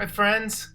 My friends,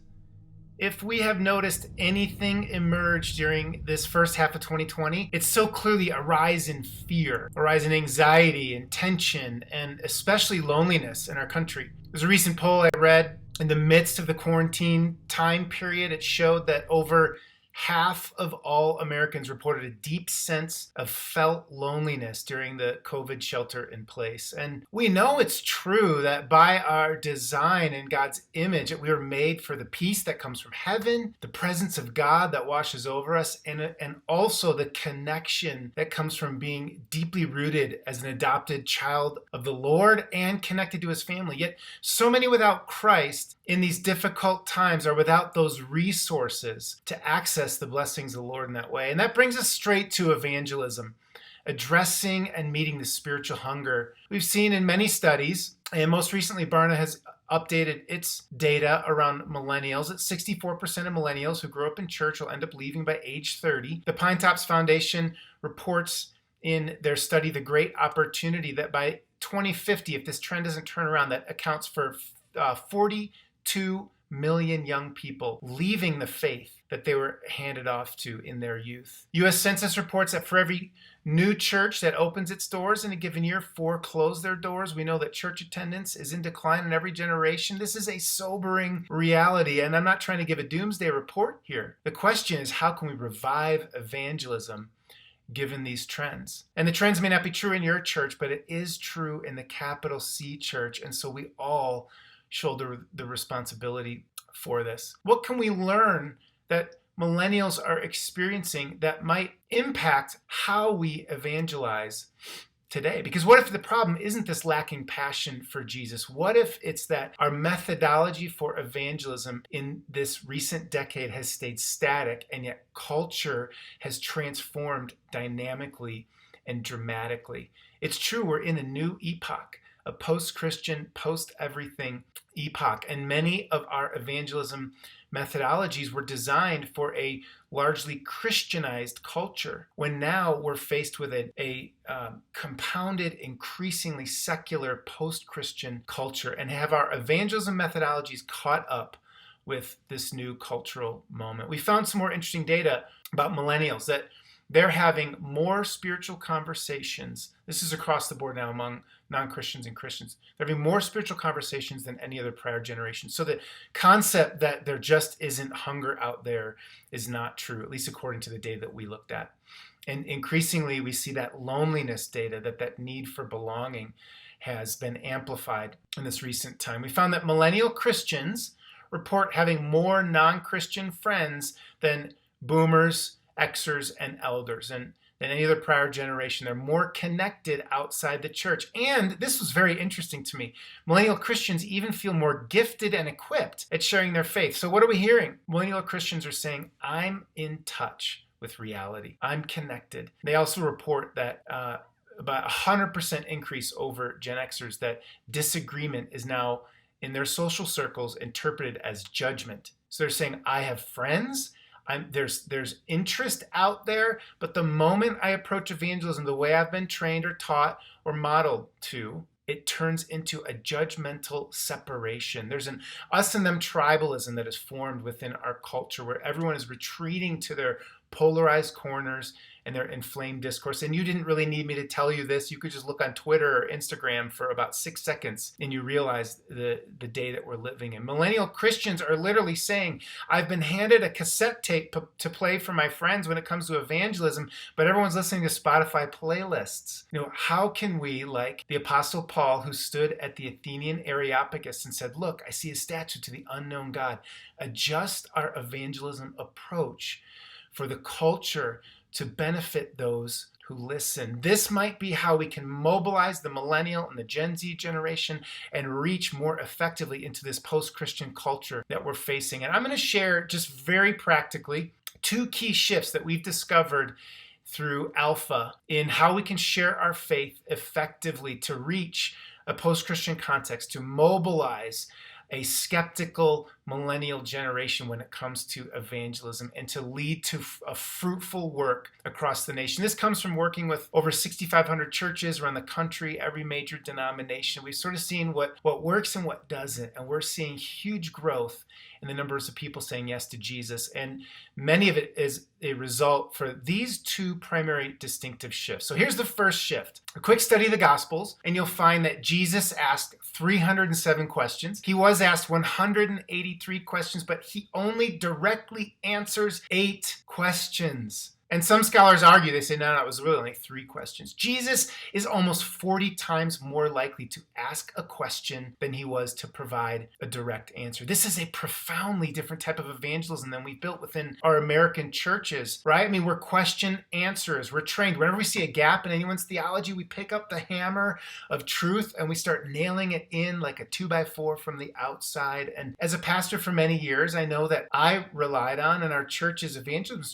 if we have noticed anything emerge during this first half of 2020, it's so clearly a rise in fear, a rise in anxiety and tension, and especially loneliness in our country. There's a recent poll I read in the midst of the quarantine time period. It showed that over half of all Americans reported a deep sense of felt loneliness during the COVID shelter in place. And we know it's true that by our design and God's image, that we were made for the peace that comes from heaven, the presence of God that washes over us, and also the connection that comes from being deeply rooted as an adopted child of the Lord and connected to his family. Yet so many without Christ in these difficult times are without those resources to access the blessings of the Lord in that way. And that brings us straight to evangelism, addressing and meeting the spiritual hunger. We've seen in many studies, and most recently Barna has updated its data around millennials, that 64% of millennials who grow up in church will end up leaving by age 30. The Pine Tops Foundation reports in their study the great opportunity that by 2050, if this trend doesn't turn around, that accounts for 42 million young people leaving the faith that they were handed off to in their youth. U.S. Census reports that for every new church that opens its doors in a given year, 4 close their doors. We know that church attendance is in decline in every generation. This is a sobering reality, and I'm not trying to give a doomsday report here. The question is, how can we revive evangelism given these trends? And the trends may not be true in your church, but it is true in the capital C church, and so we all shoulder the responsibility for this. What can we learn that millennials are experiencing that might impact how we evangelize today? Because what if the problem isn't this lacking passion for Jesus? What if it's that our methodology for evangelism in this recent decade has stayed static, and yet culture has transformed dynamically and dramatically? It's true, we're in a new epoch, a post-Christian, post-everything epoch. And many of our evangelism methodologies were designed for a largely Christianized culture, when now we're faced with a compounded, increasingly secular post-Christian culture, and have our evangelism methodologies caught up with this new cultural moment. We found some more interesting data about millennials, that they're having more spiritual conversations. This is across the board now among non-Christians and Christians. They're having more spiritual conversations than any other prior generation. So the concept that there just isn't hunger out there is not true, at least according to the data that we looked at. And increasingly, we see that loneliness data, that need for belonging has been amplified in this recent time. We found that millennial Christians report having more non-Christian friends than boomers, Xers, and elders, and than any other prior generation. They're more connected outside the church. And this was very interesting to me. Millennial Christians even feel more gifted and equipped at sharing their faith. So what are we hearing? Millennial Christians are saying, I'm in touch with reality. I'm connected. They also report that about 100% increase over Gen Xers, that disagreement is now in their social circles interpreted as judgment. So they're saying, I have friends, there's interest out there, but the moment I approach evangelism the way I've been trained or taught or modeled to, it turns into a judgmental separation. There's an us and them tribalism that is formed within our culture, where everyone is retreating to their polarized corners and their inflamed discourse. And you didn't really need me to tell you this. You could just look on Twitter or Instagram for about 6 seconds and you realize the day that we're living in. Millennial Christians are literally saying, I've been handed a cassette tape to play for my friends when it comes to evangelism, but everyone's listening to Spotify playlists. How can we, like the Apostle Paul, who stood at the Athenian Areopagus and said, look, I see a statue to the unknown God, adjust our evangelism approach for the culture to benefit those who listen? This might be how we can mobilize the millennial and the Gen Z generation and reach more effectively into this post-Christian culture that we're facing. And I'm going to share just very practically 2 key shifts that we've discovered through Alpha in how we can share our faith effectively to reach a post-Christian context, to mobilize a skeptical millennial generation when it comes to evangelism and to lead to a fruitful work across the nation. This comes from working with over 6,500 churches around the country, every major denomination. We've sort of seen what works and what doesn't, and we're seeing huge growth in the numbers of people saying yes to Jesus. And many of it is a result for these two primary distinctive shifts. So here's the first shift. A quick study of the Gospels, and you'll find that Jesus asked 307 questions. He was asked 183 questions, but he only directly answers 8 questions. And some scholars argue, they say, no, it was really only 3 questions. Jesus is almost 40 times more likely to ask a question than he was to provide a direct answer. This is a profoundly different type of evangelism than we've built within our American churches, right? I mean, we're question answers. We're trained. Whenever we see a gap in anyone's theology, we pick up the hammer of truth and we start nailing it in like a 2x4 from the outside. And as a pastor for many years, I know that I relied on, and our church's evangelism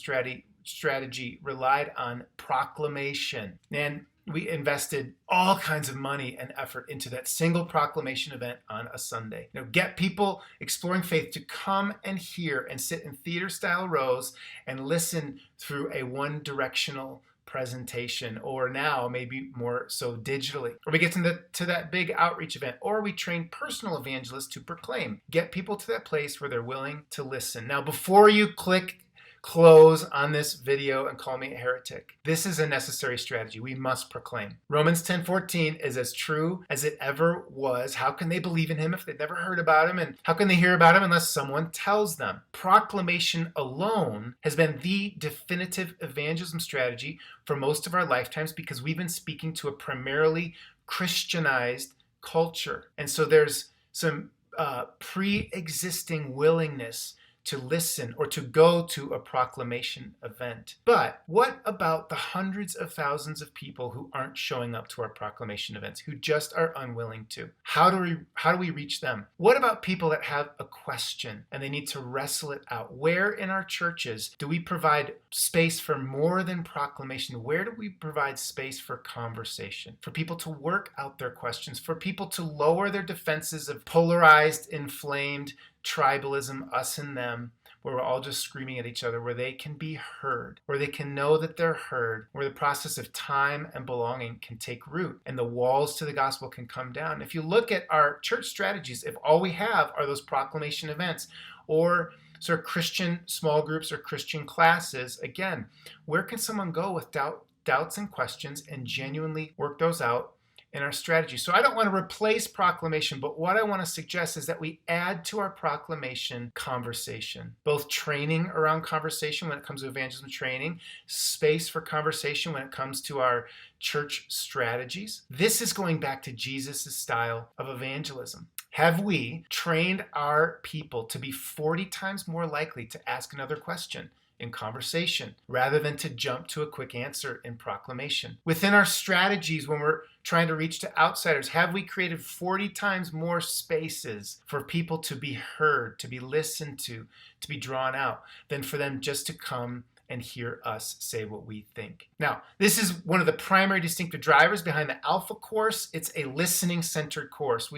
strategy relied on proclamation. And we invested all kinds of money and effort into that single proclamation event on a Sunday. Get people exploring faith to come and hear and sit in theater-style rows and listen through a one-directional presentation, or now maybe more so digitally. Or we get to that big outreach event, or we train personal evangelists to proclaim. Get people to that place where they're willing to listen. Now, before you click close on this video and call me a heretic, this is a necessary strategy. We must proclaim. Romans 10:14 is as true as it ever was. How can they believe in him if they've never heard about him? And how can they hear about him unless someone tells them? Proclamation alone has been the definitive evangelism strategy for most of our lifetimes because we've been speaking to a primarily Christianized culture. And so there's some pre-existing willingness to listen or to go to a proclamation event. But what about the hundreds of thousands of people who aren't showing up to our proclamation events, who just are unwilling to? How do we reach them? What about people that have a question and they need to wrestle it out? Where in our churches do we provide space for more than proclamation? Where do we provide space for conversation, for people to work out their questions, for people to lower their defenses of polarized, inflamed tribalism, us and them, where we're all just screaming at each other, where they can be heard, where they can know that they're heard, where the process of time and belonging can take root and the walls to the gospel can come down. If you look at our church strategies, if all we have are those proclamation events or sort of Christian small groups or Christian classes, again, where can someone go with doubts and questions and genuinely work those out in our strategy? So I don't want to replace proclamation, but what I want to suggest is that we add to our proclamation conversation, both training around conversation when it comes to evangelism training, space for conversation when it comes to our church strategies. This is going back to Jesus' style of evangelism. Have we trained our people to be 40 times more likely to ask another question in conversation rather than to jump to a quick answer in proclamation? Within our strategies, when we're trying to reach to outsiders, have we created 40 times more spaces for people to be heard, to be listened to be drawn out, than for them just to come and hear us say what we think? Now, this is one of the primary distinctive drivers behind the Alpha course. It's a listening-centered course.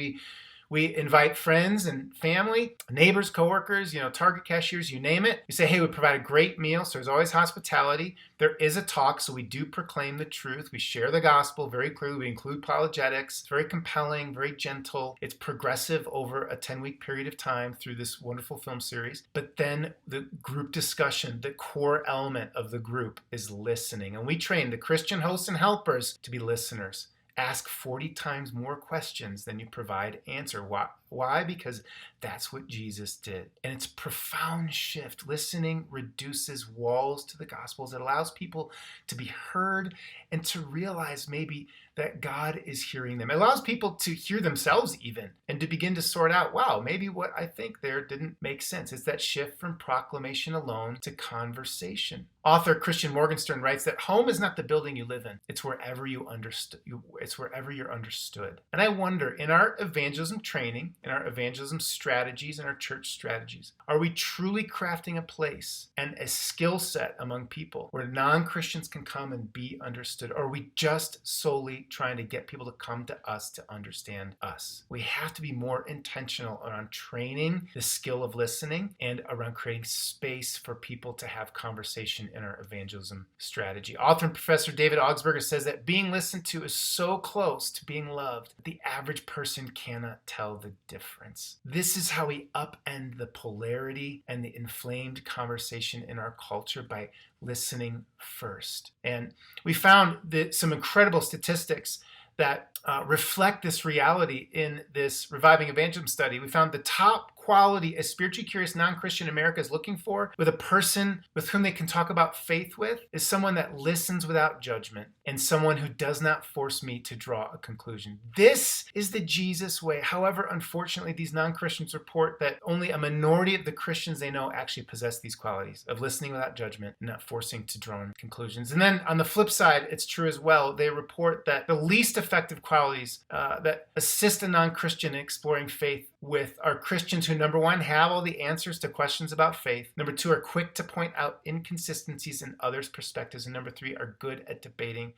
We invite friends and family, neighbors, coworkers, Target cashiers, you name it. We say, hey, we provide a great meal, so there's always hospitality. There is a talk, so we do proclaim the truth. We share the gospel very clearly. We include apologetics. It's very compelling, very gentle. It's progressive over a 10-week period of time through this wonderful film series. But then the group discussion, the core element of the group is listening. And we train the Christian hosts and helpers to be listeners. Ask 40 times more questions than you provide answer. Why? Because that's what Jesus did. And it's a profound shift. Listening reduces walls to the gospels. It allows people to be heard and to realize maybe that God is hearing them. It allows people to hear themselves even and to begin to sort out, wow, maybe what I think there didn't make sense. It's that shift from proclamation alone to conversation. Author Christian Morgenstern writes that home is not the building you live in. It's wherever you're understood. And I wonder, in our evangelism training in our evangelism strategies and our church strategies? Are we truly crafting a place and a skill set among people where non-Christians can come and be understood? Or are we just solely trying to get people to come to us to understand us? We have to be more intentional around training the skill of listening and around creating space for people to have conversation in our evangelism strategy. Author and Professor David Augsburger says that being listened to is so close to being loved that the average person cannot tell the difference. This is how we upend the polarity and the inflamed conversation in our culture, by listening first. And we found that some incredible statistics that reflect this reality in this Reviving Evangelism study. We found the top quality a spiritually curious non-Christian America is looking for with a person with whom they can talk about faith with is someone that listens without judgment and someone who does not force me to draw a conclusion. This is the Jesus way. However, unfortunately, these non-Christians report that only a minority of the Christians they know actually possess these qualities of listening without judgment and not forcing to draw conclusions. And then on the flip side, it's true as well. They report that the least effective qualities that assist a non-Christian in exploring faith with are Christians who, number one, have all the answers to questions about faith. Number two, are quick to point out inconsistencies in others' perspectives. And number three, are good at debating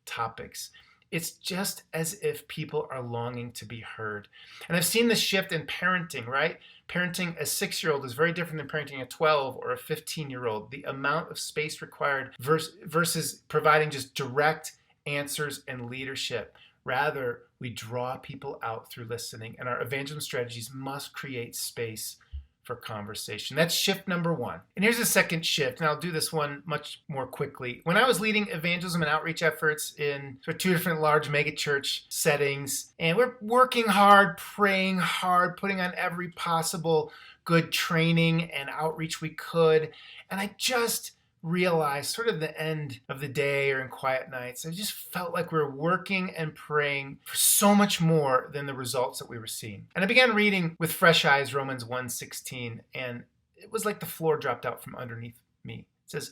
topics. It's just as if people are longing to be heard. And I've seen this shift in parenting, right? Parenting a 6-year-old is very different than parenting a 12 or a 15-year-old. The amount of space required versus providing just direct answers and leadership. Rather, we draw people out through listening, and our evangelism strategies must create space for conversation. That's shift number one. And here's a second shift, and I'll do this one much more quickly. When I was leading evangelism and outreach efforts in sort of 2 different large megachurch settings, and we're working hard, praying hard, putting on every possible good training and outreach we could, and I just realized sort of the end of the day or in quiet nights, I just felt like we were working and praying for so much more than the results that we were seeing. And I began reading with fresh eyes Romans 1:16, and it was like the floor dropped out from underneath me. It says,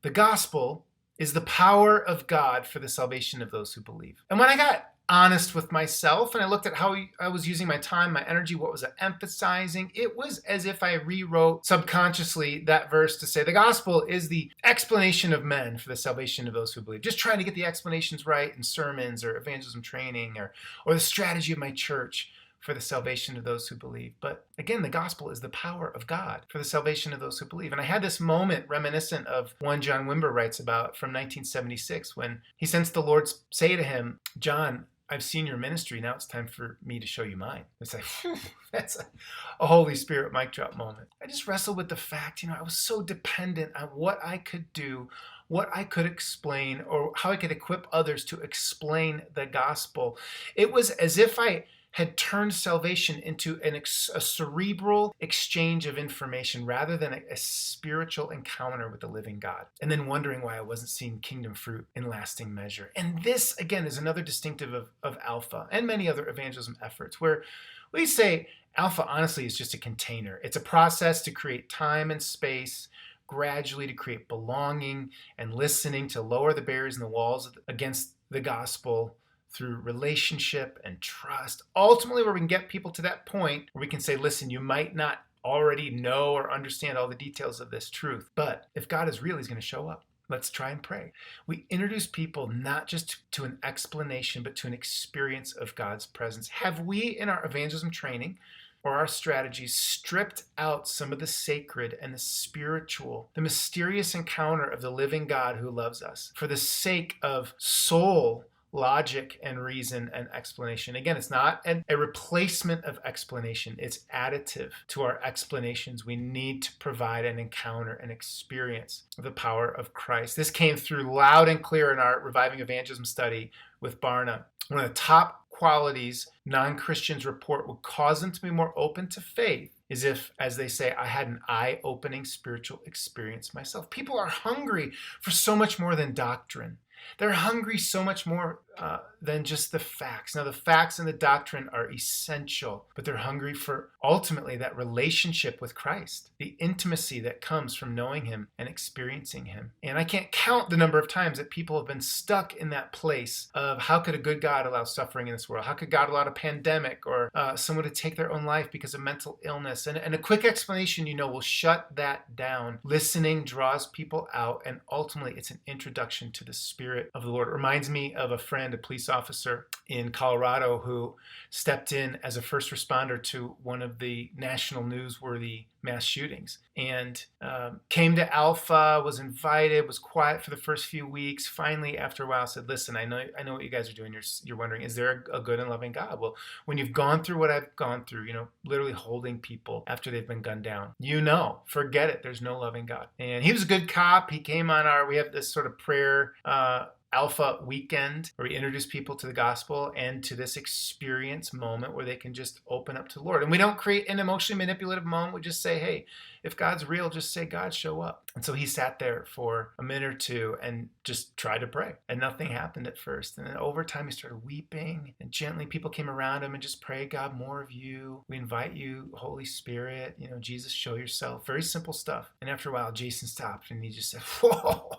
the gospel is the power of God for the salvation of those who believe. And when I got honest with myself and I looked at how I was using my time, my energy, what was I emphasizing, it was as if I rewrote subconsciously that verse to say the gospel is the explanation of men for the salvation of those who believe. Just trying to get the explanations right in sermons or evangelism training or the strategy of my church for the salvation of those who believe. But again, the gospel is the power of God for the salvation of those who believe. And I had this moment reminiscent of one John Wimber writes about from 1976 when he sensed the Lord say to him, John, I've seen your ministry. Now it's time for me to show you mine. It's like, that's a Holy Spirit mic drop moment. I just wrestled with the fact, I was so dependent on what I could do, what I could explain, or how I could equip others to explain the gospel. It was as if I had turned salvation into a cerebral exchange of information rather than a spiritual encounter with the living God. And then wondering why I wasn't seeing kingdom fruit in lasting measure. And this, again, is another distinctive of Alpha and many other evangelism efforts where we say Alpha, honestly, is just a container. It's a process to create time and space, gradually to create belonging and listening, to lower the barriers and the walls against the gospel through relationship and trust, ultimately where we can get people to that point where we can say, listen, you might not already know or understand all the details of this truth, but if God is real, he's going to show up. Let's try and pray. We introduce people not just to an explanation, but to an experience of God's presence. Have we, in our evangelism training or our strategies, stripped out some of the sacred and the spiritual, the mysterious encounter of the living God who loves us for the sake of soul, logic and reason and explanation? Again, it's not a replacement of explanation. It's additive to our explanations. We need to provide an encounter, an experience of the power of Christ. This came through loud and clear in our Reviving Evangelism study with Barna. One of the top qualities non-Christians report would cause them to be more open to faith is if, as they say, I had an eye-opening spiritual experience myself. People are hungry for so much more than doctrine. They're hungry so much more than just the facts. Now, the facts and the doctrine are essential, but they're hungry for ultimately that relationship with Christ, the intimacy that comes from knowing him and experiencing him. And I can't count the number of times that people have been stuck in that place of how could a good God allow suffering in this world? How could God allow a pandemic or someone to take their own life because of mental illness? And a quick explanation, will shut that down. Listening draws people out, and ultimately it's an introduction to the Spirit of the Lord. It reminds me of a friend, a police officer in Colorado, who stepped in as a first responder to one of the national newsworthy mass shootings, and came to Alpha, was invited, was quiet for the first few weeks. Finally, after a while, said, "Listen, I know what you guys are doing. You're wondering, is there a good and loving God? Well, when you've gone through what I've gone through, literally holding people after they've been gunned down, forget it. There's no loving God." And he was a good cop. He came on we have this sort of prayer Alpha weekend where we introduce people to the gospel and to this experience moment where they can just open up to the Lord. And we don't create an emotionally manipulative moment. We just say, hey, if God's real, just say, God, show up. And so he sat there for a minute or two and just tried to pray. And nothing happened at first. And then over time, he started weeping, and gently people came around him and just pray, God, more of you. We invite you, Holy Spirit, Jesus, show yourself. Very simple stuff. And after a while, Jason stopped and he just said, whoa,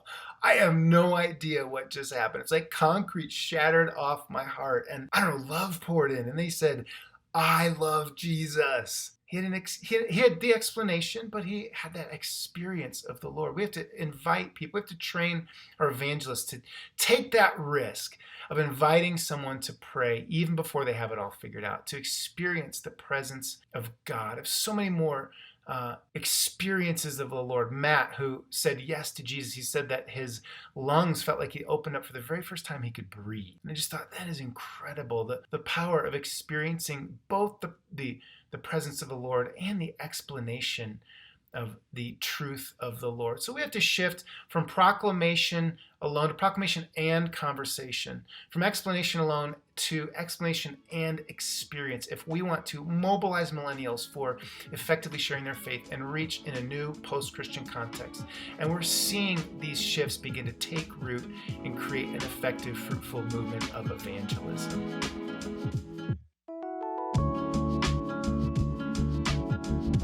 I have no idea what just happened. It's like concrete shattered off my heart. And I don't know, love poured in. And they said, I love Jesus. He had the explanation, but he had that experience of the Lord. We have to invite people. We have to train our evangelists to take that risk of inviting someone to pray even before they have it all figured out, to experience the presence of God, of so many more experiences of the Lord. Matt, who said yes to Jesus, he said that his lungs felt like he opened up for the very first time he could breathe. And I just thought, that is incredible. The power of experiencing both the presence of the Lord and the explanation of the truth of the Lord. So we have to shift from proclamation alone to proclamation and conversation, from explanation alone to explanation and experience, if we want to mobilize millennials for effectively sharing their faith and reach in a new post-Christian context. And we're seeing these shifts begin to take root and create an effective, fruitful movement of evangelism.